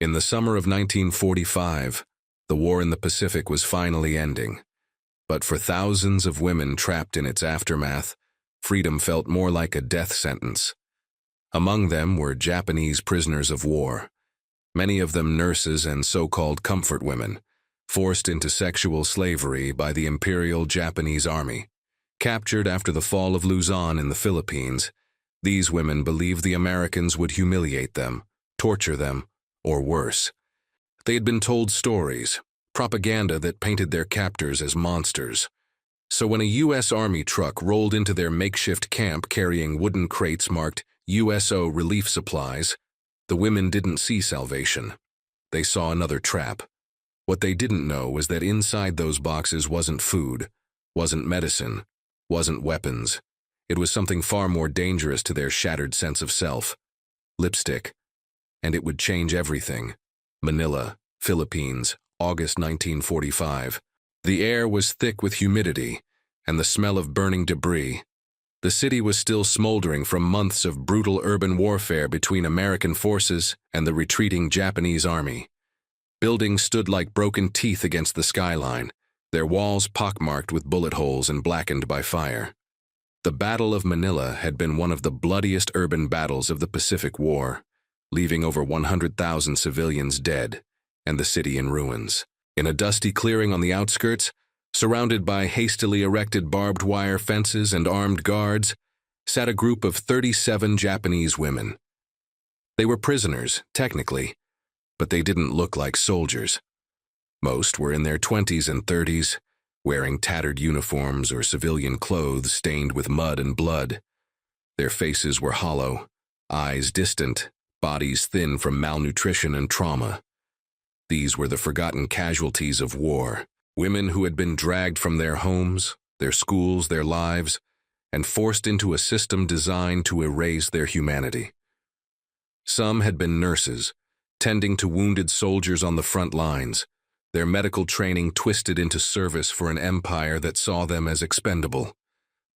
In the summer of 1945, the war in the Pacific was finally ending. But for thousands of women trapped in its aftermath, freedom felt more like a death sentence. Among them were Japanese prisoners of war, many of them nurses and so-called comfort women, forced into sexual slavery by the Imperial Japanese Army. Captured after the fall of Luzon in the Philippines, these women believed the Americans would humiliate them, torture them, or worse. They had been told stories, propaganda that painted their captors as monsters. So when a U.S. Army truck rolled into their makeshift camp carrying wooden crates marked USO relief supplies, the women didn't see salvation. They saw another trap. What they didn't know was that inside those boxes wasn't food, wasn't medicine, wasn't weapons. It was something far more dangerous to their shattered sense of self. Lipstick. And it would change everything. Manila, Philippines, August 1945. The air was thick with humidity and the smell of burning debris. The city was still smoldering from months of brutal urban warfare between American forces and the retreating Japanese army. Buildings stood like broken teeth against the skyline, their walls pockmarked with bullet holes and blackened by fire. The Battle of Manila had been one of the bloodiest urban battles of the Pacific War, leaving over 100,000 civilians dead and the city in ruins. In a dusty clearing on the outskirts, surrounded by hastily erected barbed wire fences and armed guards, sat a group of 37 Japanese women. They were prisoners, technically, but they didn't look like soldiers. Most were in their 20s and 30s, wearing tattered uniforms or civilian clothes stained with mud and blood. Their faces were hollow, eyes distant, bodies thin from malnutrition and trauma. These were the forgotten casualties of war, women who had been dragged from their homes, their schools, their lives, and forced into a system designed to erase their humanity. Some had been nurses, tending to wounded soldiers on the front lines, their medical training twisted into service for an empire that saw them as expendable.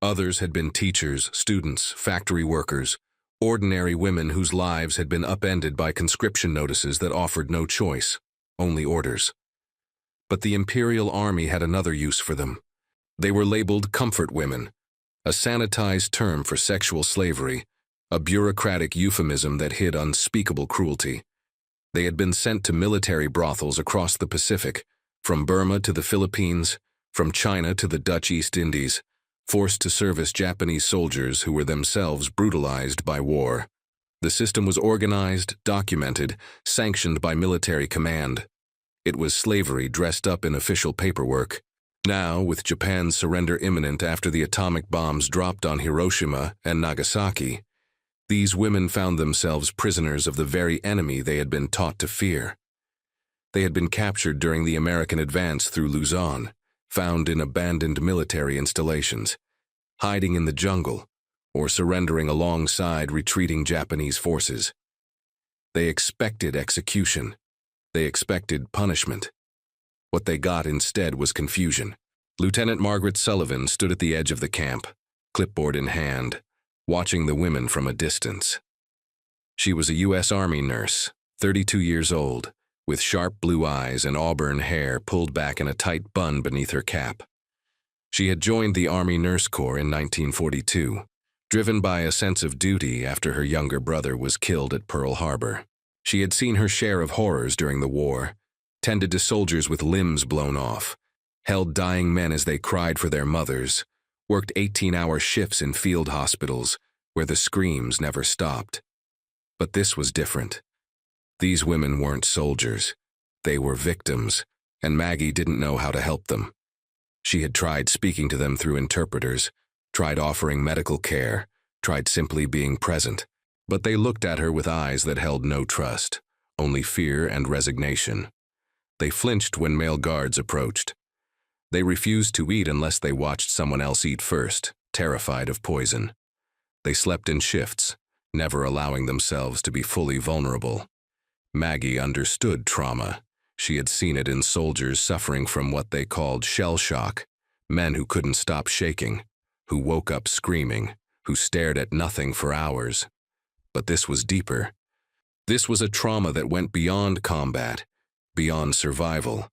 Others had been teachers, students, factory workers, ordinary women whose lives had been upended by conscription notices that offered no choice, only orders. But the Imperial Army had another use for them. They were labeled comfort women, a sanitized term for sexual slavery, a bureaucratic euphemism that hid unspeakable cruelty. They had been sent to military brothels across the Pacific, from Burma to the Philippines, from China to the Dutch East Indies, forced to service Japanese soldiers who were themselves brutalized by war. The system was organized, documented, sanctioned by military command. It was slavery dressed up in official paperwork. Now, with Japan's surrender imminent after the atomic bombs dropped on Hiroshima and Nagasaki, these women found themselves prisoners of the very enemy they had been taught to fear. They had been captured during the American advance through Luzon, found in abandoned military installations, hiding in the jungle, or surrendering alongside retreating Japanese forces. They expected execution. They expected punishment. What they got instead was confusion. Lieutenant Margaret Sullivan stood at the edge of the camp, clipboard in hand, watching the women from a distance. She was a U.S. Army nurse, 32 years old, with sharp blue eyes and auburn hair pulled back in a tight bun beneath her cap. She had joined the Army Nurse Corps in 1942, driven by a sense of duty after her younger brother was killed at Pearl Harbor. She had seen her share of horrors during the war, tended to soldiers with limbs blown off, held dying men as they cried for their mothers, worked 18-hour shifts in field hospitals where the screams never stopped. But this was different. These women weren't soldiers. They were victims, and Maggie didn't know how to help them. She had tried speaking to them through interpreters, tried offering medical care, tried simply being present, but they looked at her with eyes that held no trust, only fear and resignation. They flinched when male guards approached. They refused to eat unless they watched someone else eat first, terrified of poison. They slept in shifts, never allowing themselves to be fully vulnerable. Maggie understood trauma. She had seen it in soldiers suffering from what they called shell shock, men who couldn't stop shaking, who woke up screaming, who stared at nothing for hours. But this was deeper. This was a trauma that went beyond combat, beyond survival.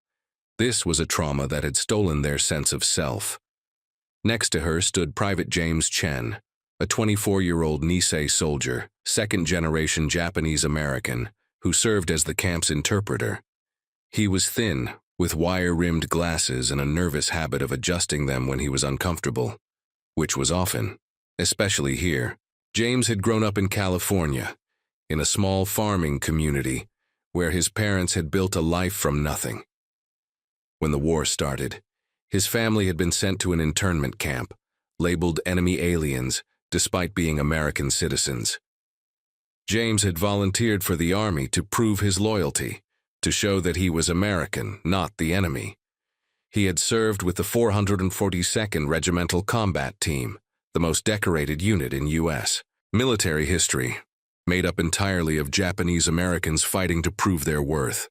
This was a trauma that had stolen their sense of self. Next to her stood Private James Chen, a 24-year-old Nisei soldier, second-generation Japanese-American, who served as the camp's interpreter. He was thin, with wire-rimmed glasses and a nervous habit of adjusting them when he was uncomfortable, which was often, especially here. James had grown up in California, in a small farming community, where his parents had built a life from nothing. When the war started, his family had been sent to an internment camp, labeled enemy aliens, despite being American citizens. James had volunteered for the army to prove his loyalty, to show that he was American, not the enemy. He had served with the 442nd Regimental Combat Team, the most decorated unit in U.S. military history, made up entirely of Japanese Americans fighting to prove their worth.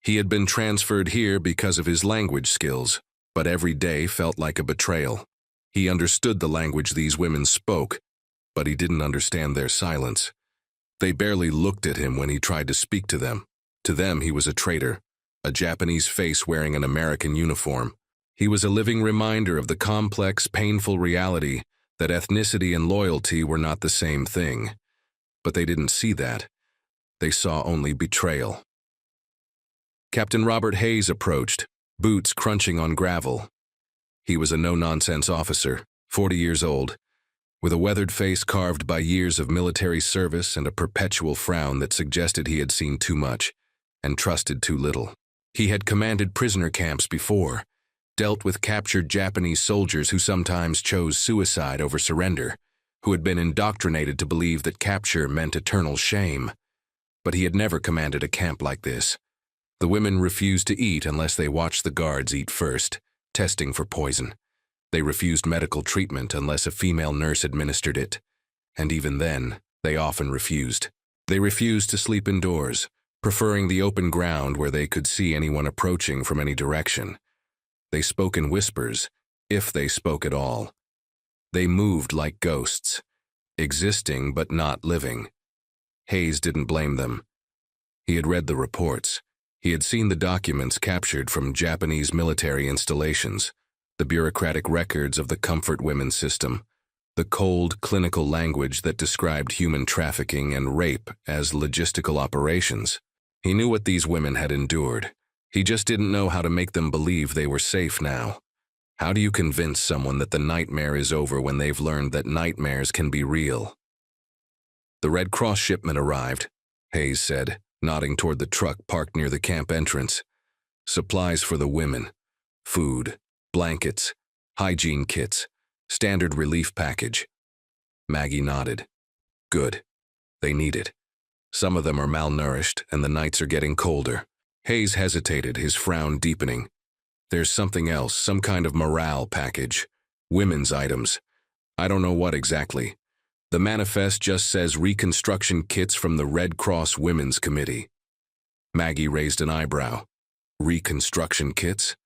He had been transferred here because of his language skills, but every day felt like a betrayal. He understood the language these women spoke, but he didn't understand their silence. They barely looked at him when he tried to speak to them. To them, he was a traitor, a Japanese face wearing an American uniform. He was a living reminder of the complex, painful reality that ethnicity and loyalty were not the same thing. But they didn't see that. They saw only betrayal. Captain Robert Hayes approached, boots crunching on gravel. He was a no-nonsense officer, 40 years old, with a weathered face carved by years of military service and a perpetual frown that suggested he had seen too much and trusted too little. He had commanded prisoner camps before, dealt with captured Japanese soldiers who sometimes chose suicide over surrender, who had been indoctrinated to believe that capture meant eternal shame. But he had never commanded a camp like this. The women refused to eat unless they watched the guards eat first, testing for poison. They refused medical treatment unless a female nurse administered it. And even then, they often refused. They refused to sleep indoors, preferring the open ground where they could see anyone approaching from any direction. They spoke in whispers, if they spoke at all. They moved like ghosts, existing but not living. Hayes didn't blame them. He had read the reports. He had seen the documents captured from Japanese military installations, the bureaucratic records of the comfort women system, the cold, clinical language that described human trafficking and rape as logistical operations. He knew what these women had endured. He just didn't know how to make them believe they were safe now. How do you convince someone that the nightmare is over when they've learned that nightmares can be real? The Red Cross shipment arrived, Hayes said, nodding toward the truck parked near the camp entrance. Supplies for the women. Food, blankets, hygiene kits, standard relief package. Maggie nodded. Good. They need it. Some of them are malnourished, and the nights are getting colder. Hayes hesitated, his frown deepening. There's something else, some kind of morale package. Women's items. I don't know what exactly. The manifest just says reconstruction kits from the Red Cross Women's Committee. Maggie raised an eyebrow. Reconstruction kits?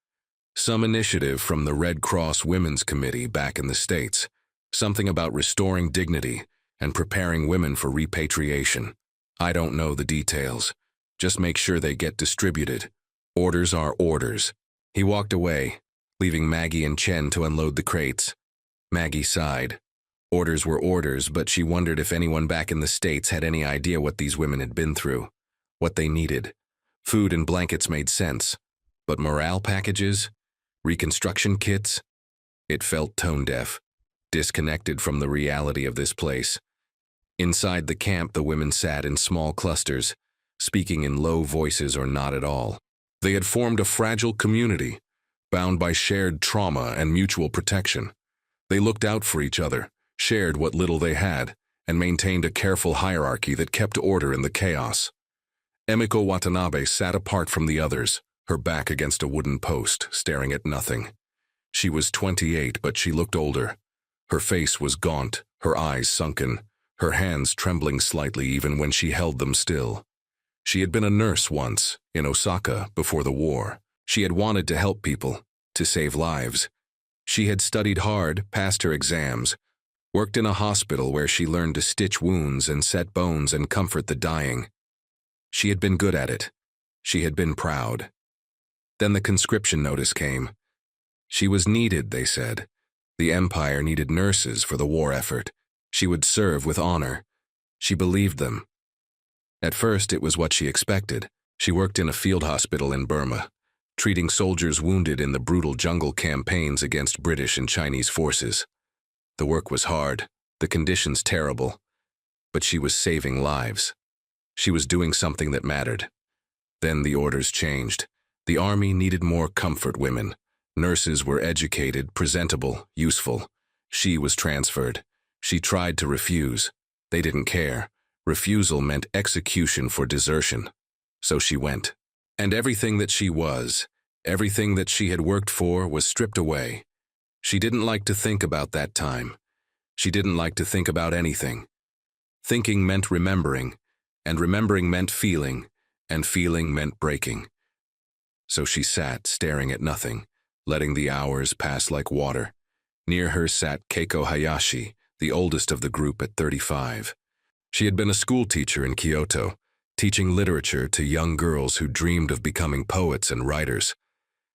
Some initiative from the Red Cross Women's Committee back in the States. Something about restoring dignity and preparing women for repatriation. I don't know the details. Just make sure they get distributed. Orders are orders. He walked away, leaving Maggie and Chen to unload the crates. Maggie sighed. Orders were orders, but she wondered if anyone back in the States had any idea what these women had been through, what they needed. Food and blankets made sense, but morale packages? Reconstruction kits? It felt tone-deaf, disconnected from the reality of this place. Inside the camp, the women sat in small clusters, speaking in low voices or not at all. They had formed a fragile community, bound by shared trauma and mutual protection. They looked out for each other, shared what little they had, and maintained a careful hierarchy that kept order in the chaos. Emiko Watanabe sat apart from the others, her back against a wooden post, staring at nothing. She was 28, but she looked older. Her face was gaunt, her eyes sunken, her hands trembling slightly even when she held them still. She had been a nurse once, in Osaka, before the war. She had wanted to help people, to save lives. She had studied hard, passed her exams, worked in a hospital where she learned to stitch wounds and set bones and comfort the dying. She had been good at it. She had been proud. Then the conscription notice came. She was needed, they said. The Empire needed nurses for the war effort. She would serve with honor. She believed them. At first, it was what she expected. She worked in a field hospital in Burma, treating soldiers wounded in the brutal jungle campaigns against British and Chinese forces. The work was hard, the conditions terrible, but she was saving lives. She was doing something that mattered. Then the orders changed. The army needed more comfort women. Nurses were educated, presentable, useful. She was transferred. She tried to refuse. They didn't care. Refusal meant execution for desertion. So she went. And everything that she was, everything that she had worked for, was stripped away. She didn't like to think about that time. She didn't like to think about anything. Thinking meant remembering, and remembering meant feeling, and feeling meant breaking. So she sat, staring at nothing, letting the hours pass like water. Near her sat Keiko Hayashi, the oldest of the group at 35. She had been a school teacher in Kyoto, teaching literature to young girls who dreamed of becoming poets and writers.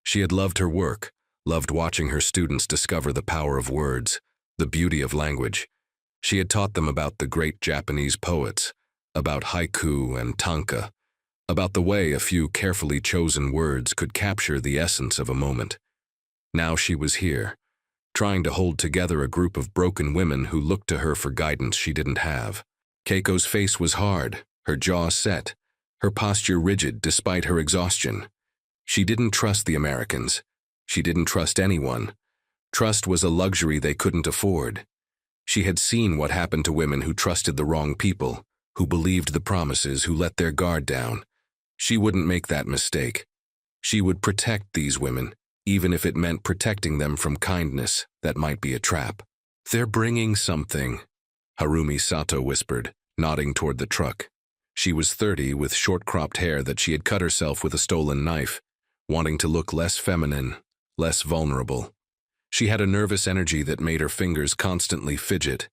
She had loved her work, loved watching her students discover the power of words, the beauty of language. She had taught them about the great Japanese poets, about haiku and tanka, about the way a few carefully chosen words could capture the essence of a moment. Now she was here, trying to hold together a group of broken women who looked to her for guidance she didn't have. Keiko's face was hard, her jaw set, her posture rigid despite her exhaustion. She didn't trust the Americans. She didn't trust anyone. Trust was a luxury they couldn't afford. She had seen what happened to women who trusted the wrong people, who believed the promises, who let their guard down. She wouldn't make that mistake. She would protect these women, even if it meant protecting them from kindness that might be a trap. "They're bringing something," Harumi Sato whispered, nodding toward the truck. She was 30 with short-cropped hair that she had cut herself with a stolen knife, wanting to look less feminine, less vulnerable. She had a nervous energy that made her fingers constantly fidget,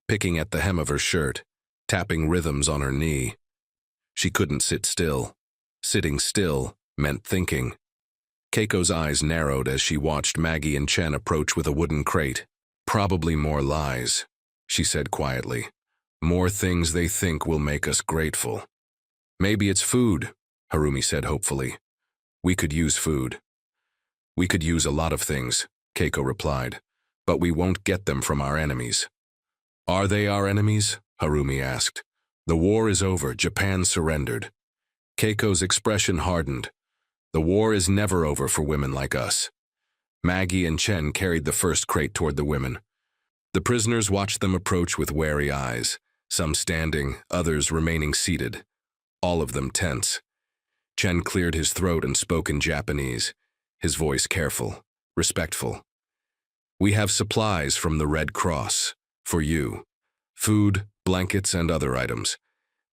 picking at the hem of her shirt, tapping rhythms on her knee. She couldn't sit still. Sitting still meant thinking. Keiko's eyes narrowed as she watched Maggie and Chen approach with a wooden crate. "Probably more lies," she said quietly. "More things they think will make us grateful." "Maybe it's food," Harumi said hopefully. "We could use food." "We could use a lot of things," Keiko replied, "but we won't get them from our enemies." "Are they our enemies?" Harumi asked. "The war is over. Japan surrendered." Keiko's expression hardened. "The war is never over for women like us." Maggie and Chen carried the first crate toward the women. The prisoners watched them approach with wary eyes, some standing, others remaining seated, all of them tense. Chen cleared his throat and spoke in Japanese, his voice careful, respectful. "We have supplies from the Red Cross, for you. Food, blankets, and other items.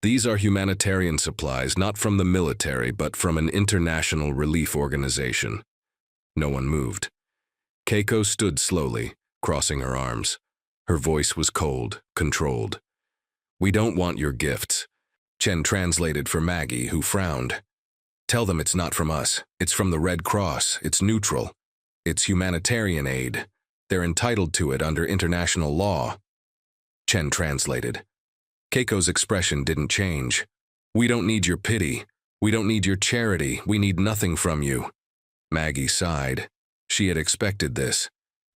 These are humanitarian supplies, not from the military, but from an international relief organization." No one moved. Keiko stood slowly, crossing her arms. Her voice was cold, controlled. "We don't want your gifts." Chen translated for Maggie, who frowned. "Tell them it's not from us. It's from the Red Cross. It's neutral. It's humanitarian aid. They're entitled to it under international law." Chen translated. Keiko's expression didn't change. "We don't need your pity. We don't need your charity. We need nothing from you." Maggie sighed. She had expected this.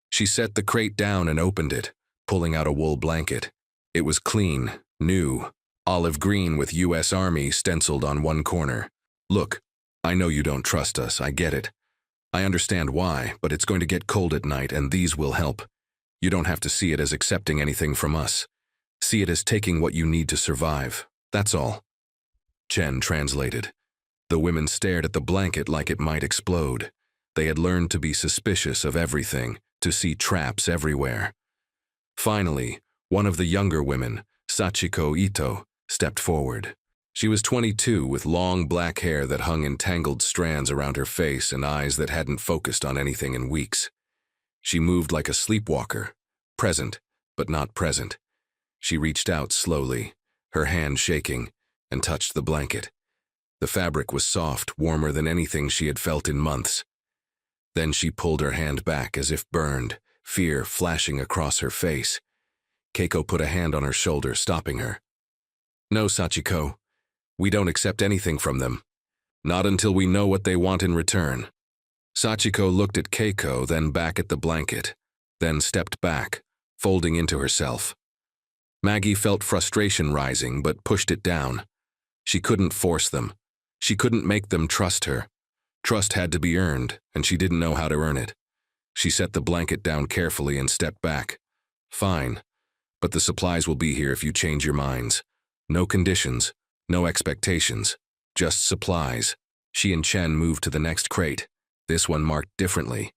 She set the crate down and opened it, pulling out a wool blanket. It was clean, new, olive green with U.S. Army stenciled on one corner. "Look, I know you don't trust us, I get it. I understand why, but it's going to get cold at night and these will help. You don't have to see it as accepting anything from us. See it as taking what you need to survive. That's all." Chen translated. The women stared at the blanket like it might explode. They had learned to be suspicious of everything, to see traps everywhere. Finally, one of the younger women, Sachiko Ito, stepped forward. She was 22 with long black hair that hung in tangled strands around her face and eyes that hadn't focused on anything in weeks. She moved like a sleepwalker, present, but not present. She reached out slowly, her hand shaking, and touched the blanket. The fabric was soft, warmer than anything she had felt in months. Then she pulled her hand back as if burned, fear flashing across her face. Keiko put a hand on her shoulder, stopping her. "No, Sachiko. We don't accept anything from them. Not until we know what they want in return." Sachiko looked at Keiko, then back at the blanket, then stepped back, folding into herself. Maggie felt frustration rising, but pushed it down. She couldn't force them. She couldn't make them trust her. Trust had to be earned, and she didn't know how to earn it. She set the blanket down carefully and stepped back. "Fine, but the supplies will be here if you change your minds. No conditions, no expectations, just supplies." She and Chen moved to the next crate, this one marked differently.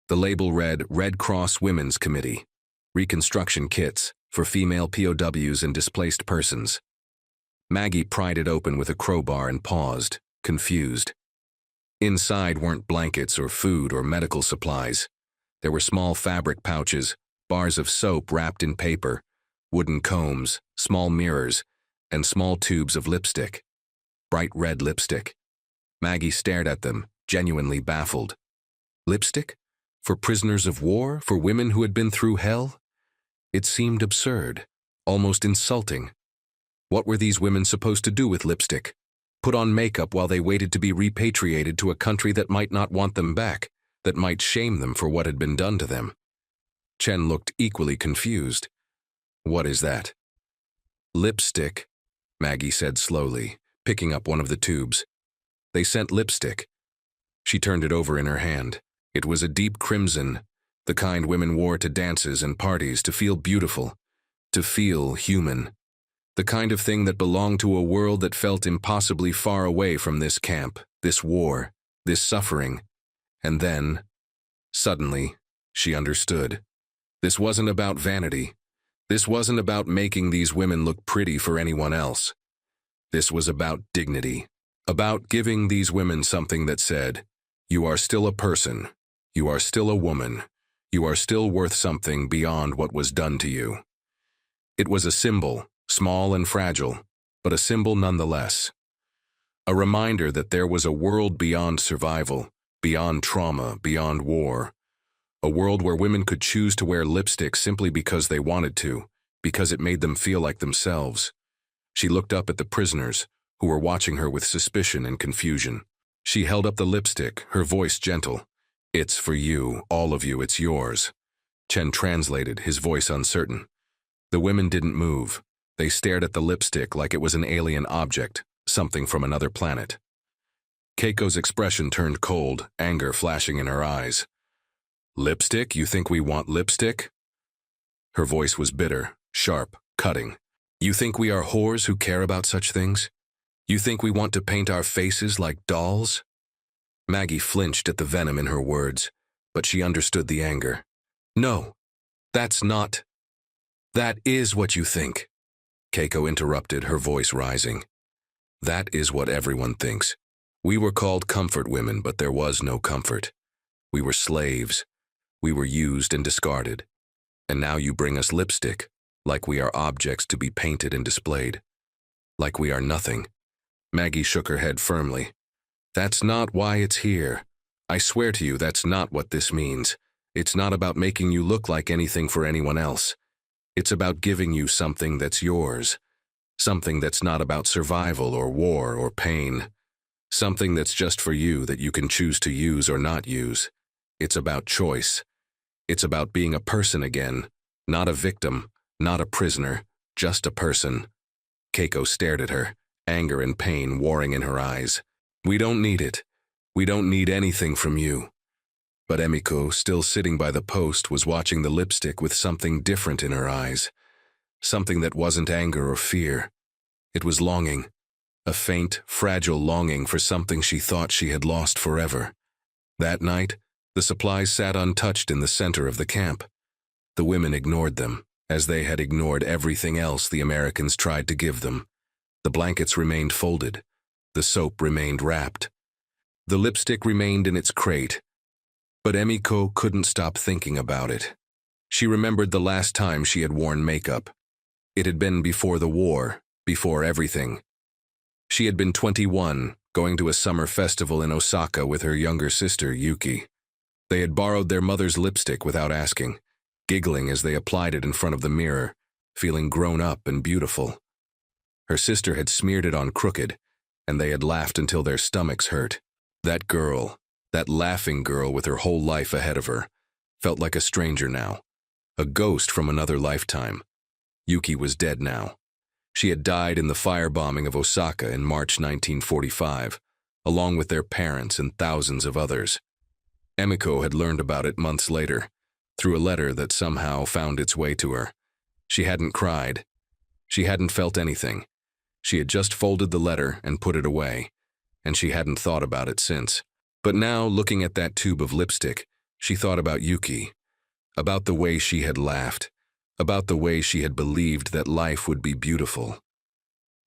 The label read Red Cross Women's Committee, reconstruction kits for female POWs and displaced persons. Maggie pried it open with a crowbar and paused, confused. Inside weren't blankets or food or medical supplies. There were small fabric pouches, bars of soap wrapped in paper, wooden combs, small mirrors, and small tubes of lipstick. Bright red lipstick. Maggie stared at them, genuinely baffled. Lipstick? For prisoners of war? For women who had been through hell? It seemed absurd, almost insulting. What were these women supposed to do with lipstick? Put on makeup while they waited to be repatriated to a country that might not want them back, that might shame them for what had been done to them. Chen looked equally confused. "What is that?" "Lipstick," Maggie said slowly, picking up one of the tubes. "They sent lipstick." She turned it over in her hand. It was a deep crimson, the kind women wore to dances and parties to feel beautiful, to feel human. The kind of thing that belonged to a world that felt impossibly far away from this camp, this war, this suffering. And then, suddenly, she understood. This wasn't about vanity. This wasn't about making these women look pretty for anyone else. This was about dignity, about giving these women something that said, "You are still a person. You are still a woman. You are still worth something beyond what was done to you." It was a symbol, small and fragile, but a symbol nonetheless. A reminder that there was a world beyond survival, beyond trauma, beyond war. A world where women could choose to wear lipstick simply because they wanted to, because it made them feel like themselves. She looked up at the prisoners, who were watching her with suspicion and confusion. She held up the lipstick, her voice gentle. "It's for you, all of you, it's yours." Chen translated, his voice uncertain. The women didn't move. They stared at the lipstick like it was an alien object, something from another planet. Keiko's expression turned cold, anger flashing in her eyes. "Lipstick? You think we want lipstick?" Her voice was bitter, sharp, cutting. "You think we are whores who care about such things? You think we want to paint our faces like dolls?" Maggie flinched at the venom in her words, but she understood the anger. "No, that's not. That is what you think." Keiko interrupted, her voice rising. "That is what everyone thinks. We were called comfort women, but there was no comfort. We were slaves. We were used and discarded. And now you bring us lipstick, like we are objects to be painted and displayed. Like we are nothing." Maggie shook her head firmly. "That's not why it's here. I swear to you, that's not what this means. It's not about making you look like anything for anyone else. It's about giving you something that's yours. Something that's not about survival or war or pain. Something that's just for you that you can choose to use or not use. It's about choice. It's about being a person again, not a victim, not a prisoner, just a person." Keiko stared at her, anger and pain warring in her eyes. "We don't need it. We don't need anything from you." But Emiko, still sitting by the post, was watching the lipstick with something different in her eyes. Something that wasn't anger or fear. It was longing. A faint, fragile longing for something she thought she had lost forever. That night, the supplies sat untouched in the center of the camp. The women ignored them, as they had ignored everything else the Americans tried to give them. The blankets remained folded. The soap remained wrapped. The lipstick remained in its crate. But Emiko couldn't stop thinking about it. She remembered the last time she had worn makeup. It had been before the war, before everything. She had been 21, going to a summer festival in Osaka with her younger sister, Yuki. They had borrowed their mother's lipstick without asking, giggling as they applied it in front of the mirror, feeling grown up and beautiful. Her sister had smeared it on crooked, and they had laughed until their stomachs hurt. That girl, that laughing girl with her whole life ahead of her, felt like a stranger now, a ghost from another lifetime. Yuki was dead now. She had died in the firebombing of Osaka in March 1945, along with their parents and thousands of others. Emiko had learned about it months later, through a letter that somehow found its way to her. She hadn't cried. She hadn't felt anything. She had just folded the letter and put it away, and she hadn't thought about it since. But now, looking at that tube of lipstick, she thought about Yuki, about the way she had laughed, about the way she had believed that life would be beautiful.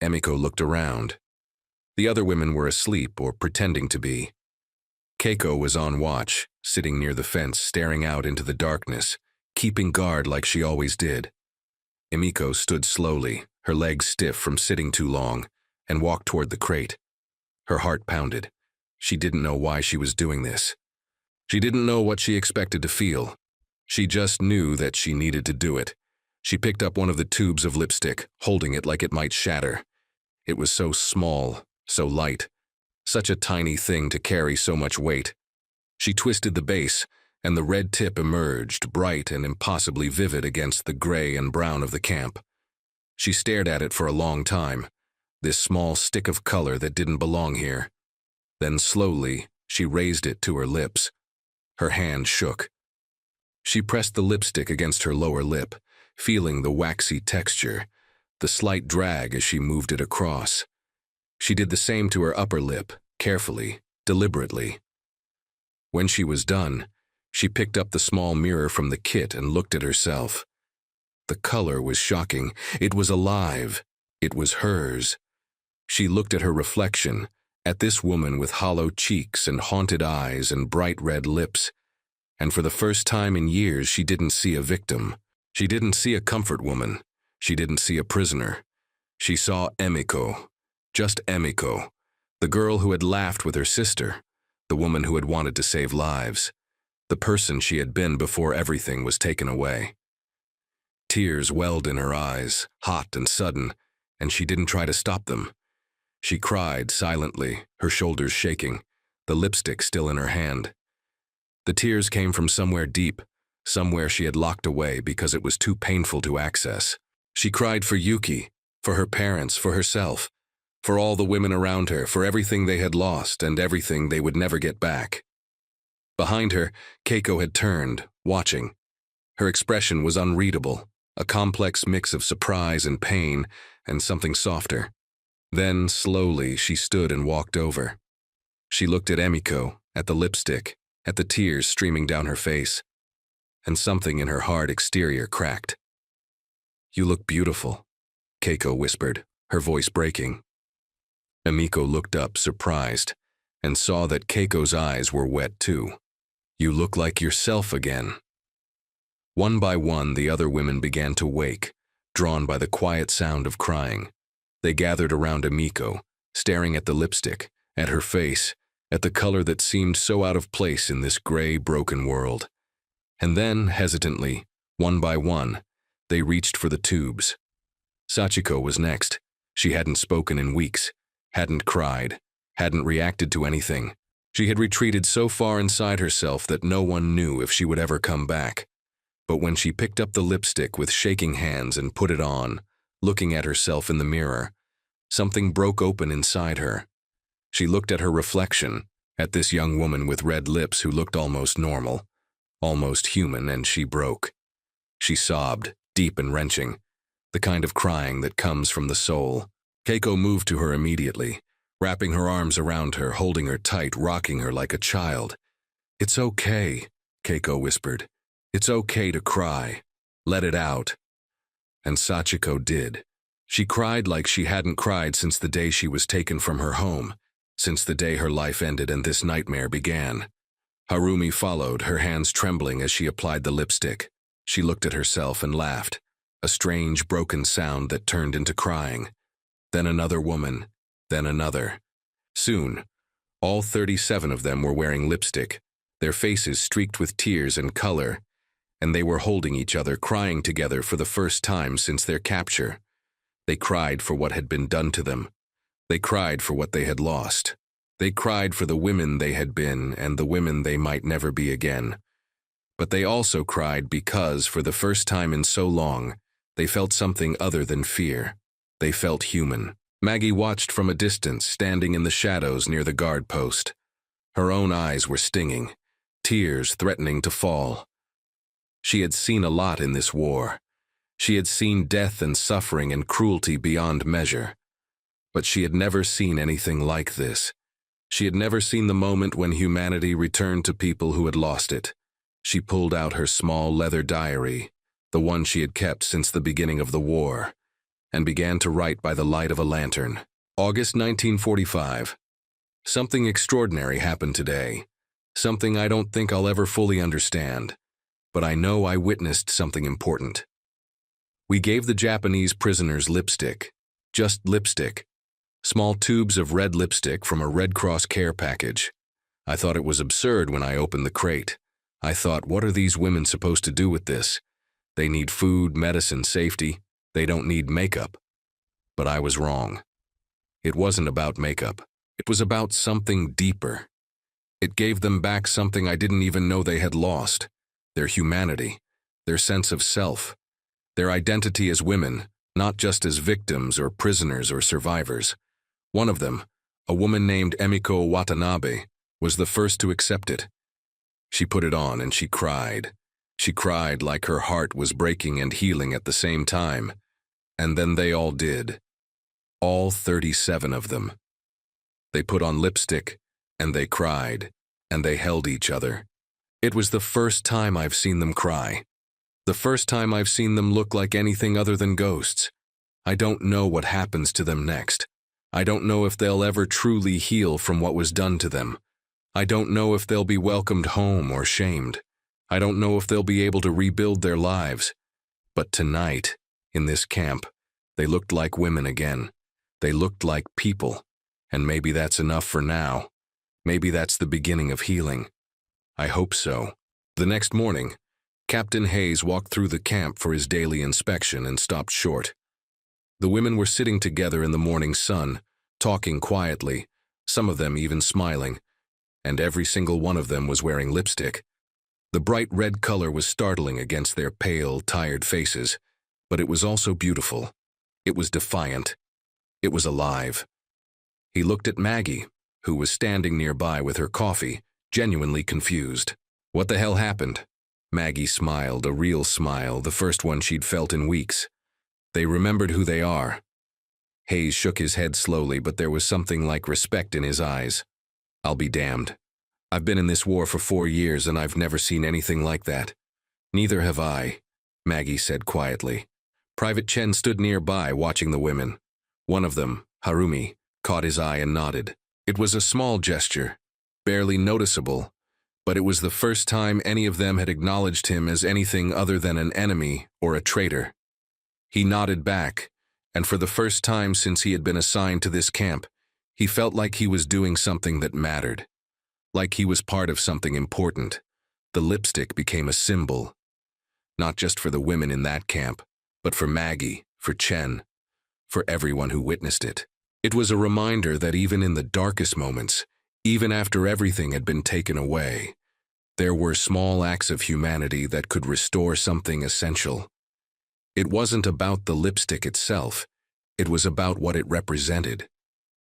Emiko looked around. The other women were asleep or pretending to be. Keiko was on watch, sitting near the fence, staring out into the darkness, keeping guard like she always did. Emiko stood slowly, her legs stiff from sitting too long, and walked toward the crate. Her heart pounded. She didn't know why she was doing this. She didn't know what she expected to feel. She just knew that she needed to do it. She picked up one of the tubes of lipstick, holding it like it might shatter. It was so small, so light, such a tiny thing to carry so much weight. She twisted the base, and the red tip emerged, bright and impossibly vivid against the gray and brown of the camp. She stared at it for a long time, this small stick of color that didn't belong here. Then slowly, she raised it to her lips. Her hand shook. She pressed the lipstick against her lower lip, feeling the waxy texture, the slight drag as she moved it across. She did the same to her upper lip, carefully, deliberately. When she was done, she picked up the small mirror from the kit and looked at herself. The color was shocking. It was alive. It was hers. She looked at her reflection, at this woman with hollow cheeks and haunted eyes and bright red lips. And for the first time in years, she didn't see a victim. She didn't see a comfort woman. She didn't see a prisoner. She saw Emiko. Just Emiko. The girl who had laughed with her sister. The woman who had wanted to save lives. The person she had been before everything was taken away. Tears welled in her eyes, hot and sudden, and she didn't try to stop them. She cried silently, her shoulders shaking, the lipstick still in her hand. The tears came from somewhere deep, somewhere she had locked away because it was too painful to access. She cried for Yuki, for her parents, for herself, for all the women around her, for everything they had lost and everything they would never get back. Behind her, Keiko had turned, watching. Her expression was unreadable, a complex mix of surprise and pain and something softer. Then, slowly, she stood and walked over. She looked at Emiko, at the lipstick, at the tears streaming down her face, and something in her hard exterior cracked. "You look beautiful," Keiko whispered, her voice breaking. Emiko looked up, surprised, and saw that Keiko's eyes were wet too. "You look like yourself again." One by one, the other women began to wake, drawn by the quiet sound of crying. They gathered around Emiko, staring at the lipstick, at her face, at the color that seemed so out of place in this gray, broken world. And then, hesitantly, one by one, they reached for the tubes. Sachiko was next. She hadn't spoken in weeks, hadn't cried, hadn't reacted to anything. She had retreated so far inside herself that no one knew if she would ever come back. But when she picked up the lipstick with shaking hands and put it on, looking at herself in the mirror, something broke open inside her. She looked at her reflection, at this young woman with red lips who looked almost normal, almost human, and she broke. She sobbed, deep and wrenching, the kind of crying that comes from the soul. Keiko moved to her immediately, wrapping her arms around her, holding her tight, rocking her like a child. "It's okay," Keiko whispered. "It's okay to cry. Let it out." And Sachiko did. She cried like she hadn't cried since the day she was taken from her home, since the day her life ended and this nightmare began. Harumi followed, her hands trembling as she applied the lipstick. She looked at herself and laughed, a strange, broken sound that turned into crying. Then another woman, then another. Soon, all 37 of them were wearing lipstick, their faces streaked with tears and color, and they were holding each other, crying together for the first time since their capture. They cried for what had been done to them. They cried for what they had lost. They cried for the women they had been and the women they might never be again. But they also cried because, for the first time in so long, they felt something other than fear. They felt human. Maggie watched from a distance, standing in the shadows near the guard post. Her own eyes were stinging, tears threatening to fall. She had seen a lot in this war. She had seen death and suffering and cruelty beyond measure. But she had never seen anything like this. She had never seen the moment when humanity returned to people who had lost it. She pulled out her small leather diary, the one she had kept since the beginning of the war, and began to write by the light of a lantern. August 1945. Something extraordinary happened today. Something I don't think I'll ever fully understand. But I know I witnessed something important. We gave the Japanese prisoners lipstick. Just lipstick. Small tubes of red lipstick from a Red Cross care package. I thought it was absurd when I opened the crate. I thought, what are these women supposed to do with this? They need food, medicine, safety. They don't need makeup. But I was wrong. It wasn't about makeup. It was about something deeper. It gave them back something I didn't even know they had lost. Their humanity, their sense of self, their identity as women, not just as victims or prisoners or survivors. One of them, a woman named Emiko Watanabe, was the first to accept it. She put it on and she cried. She cried like her heart was breaking and healing at the same time. And then they all did. All 37 of them. They put on lipstick, and they cried, and they held each other. It was the first time I've seen them cry. The first time I've seen them look like anything other than ghosts. I don't know what happens to them next. I don't know if they'll ever truly heal from what was done to them. I don't know if they'll be welcomed home or shamed. I don't know if they'll be able to rebuild their lives. But tonight, in this camp, they looked like women again. They looked like people. And maybe that's enough for now. Maybe that's the beginning of healing. I hope so. The next morning, Captain Hayes walked through the camp for his daily inspection and stopped short. The women were sitting together in the morning sun, talking quietly, some of them even smiling, and every single one of them was wearing lipstick. The bright red color was startling against their pale, tired faces, but it was also beautiful. It was defiant. It was alive. He looked at Maggie, who was standing nearby with her coffee, genuinely confused. What the hell happened? Maggie smiled, a real smile, the first one she'd felt in weeks. They remembered who they are. Hayes shook his head slowly, but there was something like respect in his eyes. I'll be damned. I've been in this war for 4 years and I've never seen anything like that. Neither have I, Maggie said quietly. Private Chen stood nearby watching the women. One of them, Harumi, caught his eye and nodded. It was a small gesture, barely noticeable, but it was the first time any of them had acknowledged him as anything other than an enemy or a traitor. He nodded back, and for the first time since he had been assigned to this camp, he felt like he was doing something that mattered. Like he was part of something important. The lipstick became a symbol. Not just for the women in that camp, but for Maggie, for Chen, for everyone who witnessed it. It was a reminder that even in the darkest moments, even after everything had been taken away, there were small acts of humanity that could restore something essential. It wasn't about the lipstick itself. It was about what it represented.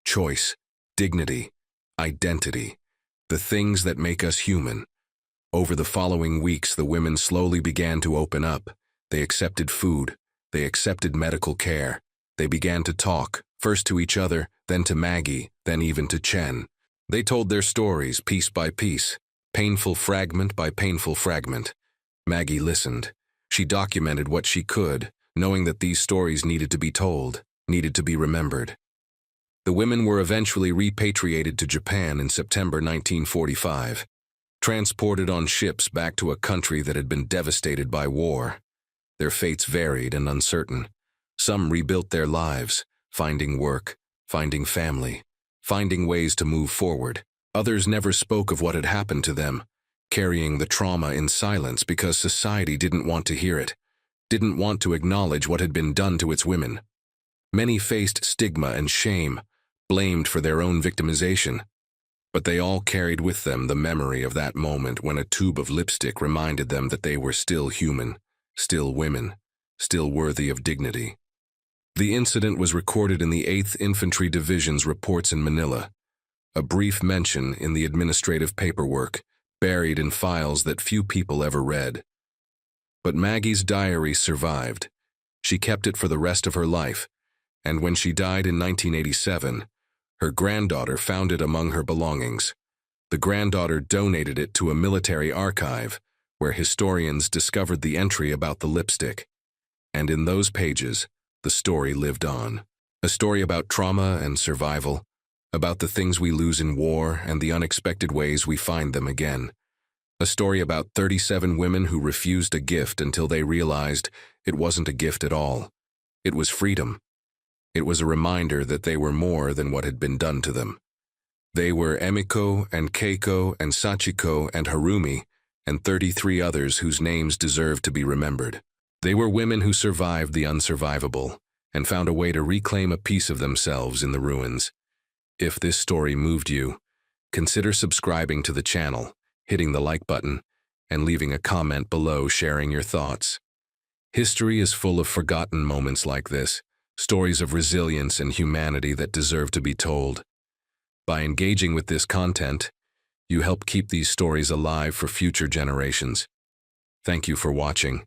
Choice, dignity, identity, the things that make us human. Over the following weeks, the women slowly began to open up. They accepted food. They accepted medical care. They began to talk, first to each other, then to Maggie, then even to Chen. They told their stories piece by piece, painful fragment by painful fragment. Maggie listened. She documented what she could, knowing that these stories needed to be told, needed to be remembered. The women were eventually repatriated to Japan in September 1945, transported on ships back to a country that had been devastated by war. Their fates varied and uncertain. Some rebuilt their lives, finding work, finding family, finding ways to move forward. Others never spoke of what had happened to them, carrying the trauma in silence because society didn't want to hear it, didn't want to acknowledge what had been done to its women. Many faced stigma and shame, blamed for their own victimization. But they all carried with them the memory of that moment when a tube of lipstick reminded them that they were still human, still women, still worthy of dignity. The incident was recorded in the 8th Infantry Division's reports in Manila, a brief mention in the administrative paperwork, buried in files that few people ever read. But Maggie's diary survived. She kept it for the rest of her life, and when she died in 1987, her granddaughter found it among her belongings. The granddaughter donated it to a military archive, where historians discovered the entry about the lipstick. And in those pages, the story lived on. A story about trauma and survival, about the things we lose in war and the unexpected ways we find them again. A story about 37 women who refused a gift until they realized it wasn't a gift at all. It was freedom. It was a reminder that they were more than what had been done to them. They were Emiko and Keiko and Sachiko and Harumi and 33 others whose names deserve to be remembered. They were women who survived the unsurvivable and found a way to reclaim a piece of themselves in the ruins. If this story moved you, consider subscribing to the channel, hitting the like button, and leaving a comment below sharing your thoughts. History is full of forgotten moments like this, stories of resilience and humanity that deserve to be told. By engaging with this content, you help keep these stories alive for future generations. Thank you for watching.